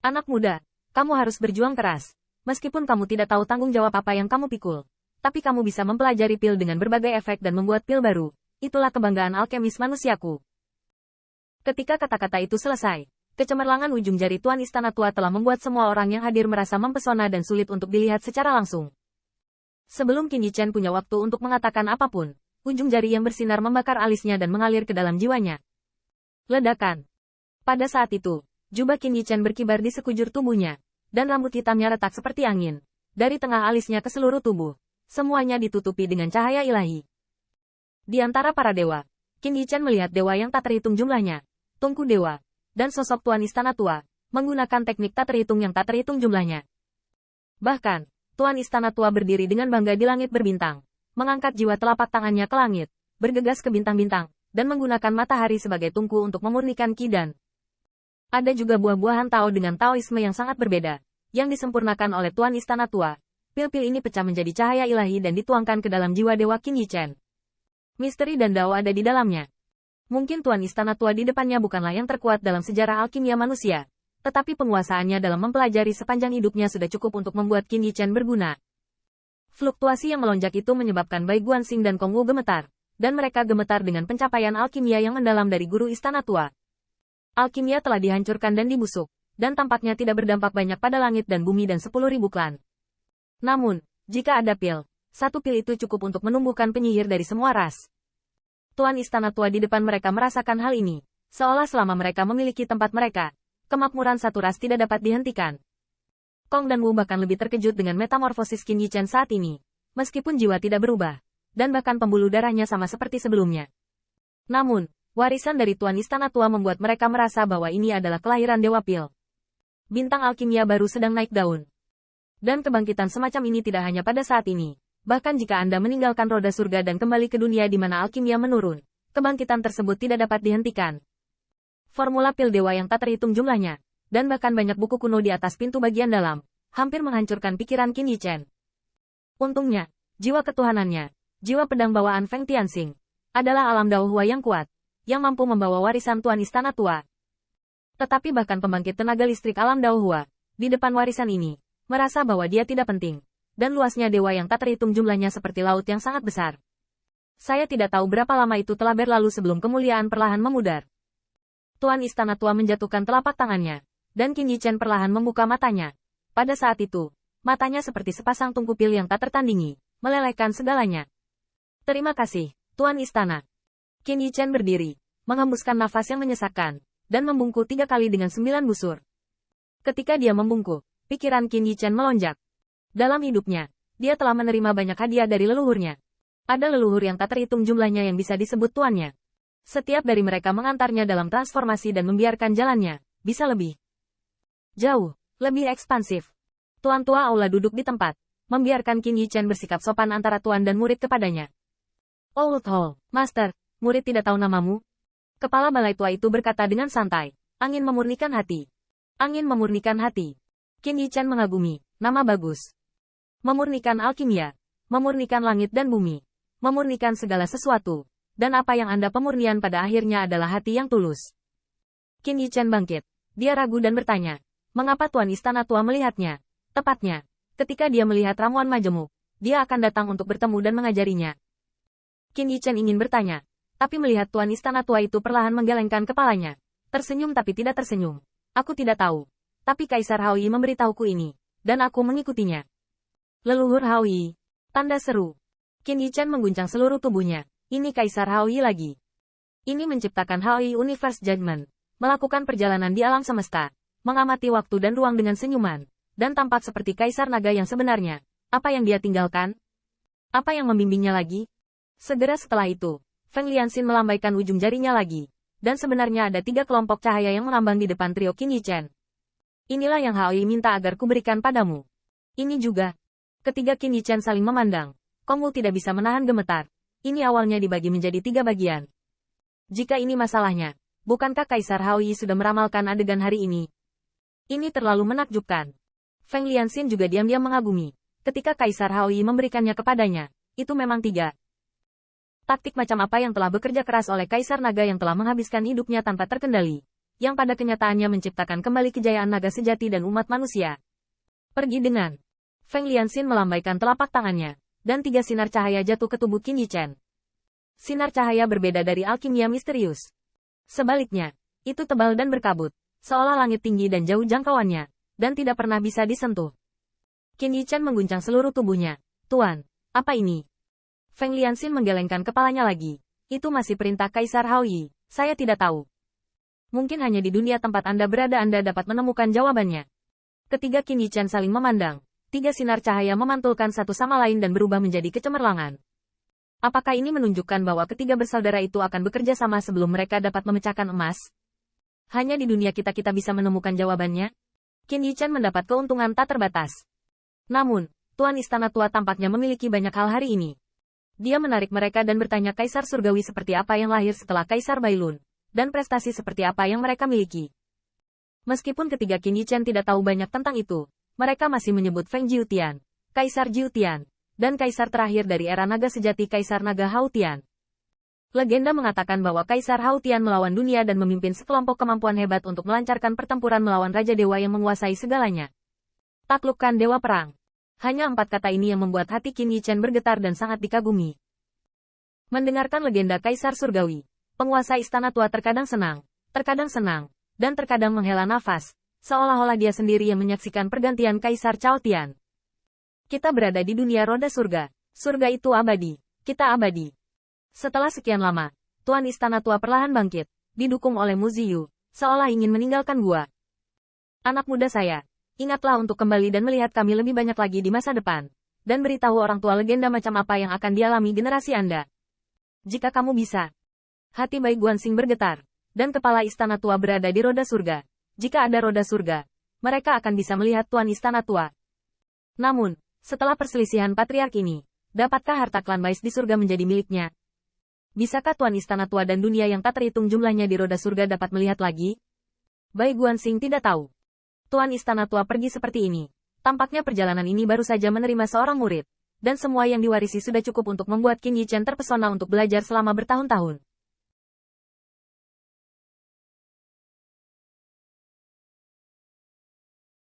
Anak muda, kamu harus berjuang keras. Meskipun kamu tidak tahu tanggung jawab apa yang kamu pikul. Tapi kamu bisa mempelajari pil dengan berbagai efek dan membuat pil baru. Itulah kebanggaan alkemis manusiaku. Ketika kata-kata itu selesai, kecemerlangan ujung jari Tuan Istana Tua telah membuat semua orang yang hadir merasa mempesona dan sulit untuk dilihat secara langsung. Sebelum Qin Yichen punya waktu untuk mengatakan apapun, ujung jari yang bersinar membakar alisnya dan mengalir ke dalam jiwanya. Ledakan. Pada saat itu, jubah Qin Yichen berkibar di sekujur tubuhnya, dan rambut hitamnya retak seperti angin. Dari tengah alisnya ke seluruh tubuh, semuanya ditutupi dengan cahaya ilahi. Di antara para dewa, Qin Yichen melihat dewa yang tak terhitung jumlahnya, Tungku Dewa, dan sosok Tuan Istana Tua, menggunakan teknik tak terhitung yang tak terhitung jumlahnya. Bahkan, Tuan Istana Tua berdiri dengan bangga di langit berbintang, mengangkat jiwa telapak tangannya ke langit, bergegas ke bintang-bintang, dan menggunakan matahari sebagai tungku untuk memurnikan Qi Dan. Ada juga buah-buahan Tao dengan Taoisme yang sangat berbeda, yang disempurnakan oleh Tuan Istana Tua. Pil-pil ini pecah menjadi cahaya ilahi dan dituangkan ke dalam jiwa Dewa Qin Yichen. Misteri dan Dao ada di dalamnya. Mungkin Tuan Istana Tua di depannya bukanlah yang terkuat dalam sejarah alkimia manusia, tetapi penguasaannya dalam mempelajari sepanjang hidupnya sudah cukup untuk membuat Qin Yichen berguna. Fluktuasi yang melonjak itu menyebabkan Bai Guanxing dan Kong Wu gemetar, dan mereka gemetar dengan pencapaian alkimia yang mendalam dari guru Istana Tua. Alkimia telah dihancurkan dan dibusuk, dan tampaknya tidak berdampak banyak pada langit dan bumi dan 10.000 klan. Namun, jika ada pil, satu pil itu cukup untuk menumbuhkan penyihir dari semua ras. Tuan Istana Tua di depan mereka merasakan hal ini, seolah selama mereka memiliki tempat mereka, kemakmuran satu ras tidak dapat dihentikan. Kong dan Wu bahkan lebih terkejut dengan metamorfosis Qin Yichen saat ini, meskipun jiwa tidak berubah, dan bahkan pembuluh darahnya sama seperti sebelumnya. Namun, warisan dari Tuan Istana Tua membuat mereka merasa bahwa ini adalah kelahiran Dewa Pil. Bintang alkimia baru sedang naik daun. Dan kebangkitan semacam ini tidak hanya pada saat ini. Bahkan jika Anda meninggalkan roda surga dan kembali ke dunia di mana alkimia menurun, kebangkitan tersebut tidak dapat dihentikan. Formula pil dewa yang tak terhitung jumlahnya, dan bahkan banyak buku kuno di atas pintu bagian dalam, hampir menghancurkan pikiran Qin Yichen. Untungnya, jiwa ketuhanannya, jiwa pedang bawaan Feng Tianxing, adalah alam Dao Hua yang kuat, yang mampu membawa warisan Tuan Istana Tua. Tetapi bahkan pembangkit tenaga listrik alam Dao Hua, di depan warisan ini, merasa bahwa dia tidak penting, dan luasnya dewa yang tak terhitung jumlahnya seperti laut yang sangat besar. Saya tidak tahu berapa lama itu telah berlalu sebelum kemuliaan perlahan memudar. Tuan Istana Tua menjatuhkan telapak tangannya, dan Qin Yichen perlahan membuka matanya. Pada saat itu, matanya seperti sepasang tungku pil yang tak tertandingi, melelehkan segalanya. Terima kasih, Tuan Istana. Qin Yichen berdiri, menghembuskan nafas yang menyesakkan, dan membungkuk 3 kali dengan 9 busur. Ketika dia membungkuk, pikiran Qin Yichen melonjak. Dalam hidupnya, dia telah menerima banyak hadiah dari leluhurnya. Ada leluhur yang tak terhitung jumlahnya yang bisa disebut tuannya. Setiap dari mereka mengantarnya dalam transformasi dan membiarkan jalannya, bisa lebih jauh, lebih ekspansif. Tuan tua Aula duduk di tempat, membiarkan Qin Yichen bersikap sopan antara tuan dan murid kepadanya. Old Hall, Master, murid tidak tahu namamu? Kepala balai tua itu berkata dengan santai, angin memurnikan hati. Angin memurnikan hati. Qin Yichen mengagumi, nama bagus. Memurnikan alkimia, memurnikan langit dan bumi, memurnikan segala sesuatu, dan apa yang Anda pemurnian pada akhirnya adalah hati yang tulus. Qin Yichen bangkit, dia ragu dan bertanya, mengapa Tuan Istana Tua melihatnya? Tepatnya, ketika dia melihat ramuan majemuk, dia akan datang untuk bertemu dan mengajarinya. Qin Yichen ingin bertanya, tapi melihat Tuan Istana Tua itu perlahan menggelengkan kepalanya, tersenyum tapi tidak tersenyum. Aku tidak tahu. Tapi Kaisar Hao Yi memberitahuku ini, dan aku mengikutinya. Leluhur Hao Yi. Tanda seru. Qin Yichen mengguncang seluruh tubuhnya. Ini Kaisar Hao Yi lagi. Ini menciptakan Hao Yi Universe Judgment. Melakukan perjalanan di alam semesta. Mengamati waktu dan ruang dengan senyuman. Dan tampak seperti Kaisar Naga yang sebenarnya. Apa yang dia tinggalkan? Apa yang membimbingnya lagi? Segera setelah itu, Feng Lianxin melambaikan ujung jarinya lagi. Dan sebenarnya ada 3 kelompok cahaya yang mengambang di depan trio Qin Yichen. Inilah yang Hao Yi minta agar kuberikan padamu. Ini juga. Ketiga Qin Yichen saling memandang. Kong Wu tidak bisa menahan gemetar. Ini awalnya dibagi menjadi 3 bagian. Jika ini masalahnya, bukankah Kaisar Hao Yi sudah meramalkan adegan hari ini? Ini terlalu menakjubkan. Feng Lianxin juga diam-diam mengagumi. Ketika Kaisar Hao Yi memberikannya kepadanya, itu memang 3. Taktik macam apa yang telah bekerja keras oleh Kaisar Naga yang telah menghabiskan hidupnya tanpa terkendali. yang pada kenyataannya menciptakan kembali kejayaan naga sejati dan umat manusia. Pergi dengan. Feng Lianxin melambaikan telapak tangannya, dan 3 sinar cahaya jatuh ke tubuh Qin Yichen. Sinar cahaya berbeda dari alkimia misterius. Sebaliknya, itu tebal dan berkabut, seolah langit tinggi dan jauh jangkauannya, dan tidak pernah bisa disentuh. Qin Yichen mengguncang seluruh tubuhnya. Tuan, apa ini? Feng Lianxin menggelengkan kepalanya lagi. Itu masih perintah Kaisar Hao Yi, saya tidak tahu. Mungkin hanya di dunia tempat Anda berada Anda dapat menemukan jawabannya. Ketiga Qin Yichen saling memandang. 3 sinar cahaya memantulkan satu sama lain dan berubah menjadi kecemerlangan. Apakah ini menunjukkan bahwa ketiga bersaudara itu akan bekerja sama sebelum mereka dapat memecahkan emas? Hanya di dunia kita bisa menemukan jawabannya. Qin Yichen mendapat keuntungan tak terbatas. Namun, Tuan Istana Tua tampaknya memiliki banyak hal hari ini. Dia menarik mereka dan bertanya Kaisar Surgawi seperti apa yang lahir setelah Kaisar Bailun, dan prestasi seperti apa yang mereka miliki. Meskipun ketiga Qin Yichen tidak tahu banyak tentang itu, mereka masih menyebut Feng Jiutian, Kaisar Jiutian, dan Kaisar terakhir dari era naga sejati Kaisar Naga Hautian. Legenda mengatakan bahwa Kaisar Hautian melawan dunia dan memimpin sekelompok kemampuan hebat untuk melancarkan pertempuran melawan Raja Dewa yang menguasai segalanya. Taklukkan Dewa Perang. Hanya 4 kata ini yang membuat hati Qin Yichen bergetar dan sangat dikagumi. Mendengarkan legenda Kaisar Surgawi, penguasa Istana Tua terkadang senang, dan terkadang menghela nafas, seolah-olah dia sendiri yang menyaksikan pergantian Kaisar Cao Tian. Kita berada di dunia roda surga. Surga itu abadi. Kita abadi. Setelah sekian lama, Tuan Istana Tua perlahan bangkit, didukung oleh Mu Ziyu, seolah ingin meninggalkan gua. Anak muda saya, ingatlah untuk kembali dan melihat kami lebih banyak lagi di masa depan, dan beritahu orang tua legenda macam apa yang akan dialami generasi Anda. Jika kamu bisa. Hati Bai Guanxing bergetar, dan kepala Istana Tua berada di roda surga. Jika ada roda surga, mereka akan bisa melihat Tuan Istana Tua. Namun, setelah perselisihan patriark ini, dapatkah harta klan Bais di surga menjadi miliknya? Bisakah Tuan Istana Tua dan dunia yang tak terhitung jumlahnya di roda surga dapat melihat lagi? Bai Guanxing tidak tahu. Tuan Istana Tua pergi seperti ini. Tampaknya perjalanan ini baru saja menerima seorang murid, dan semua yang diwarisi sudah cukup untuk membuat Qin Yichen terpesona untuk belajar selama bertahun-tahun.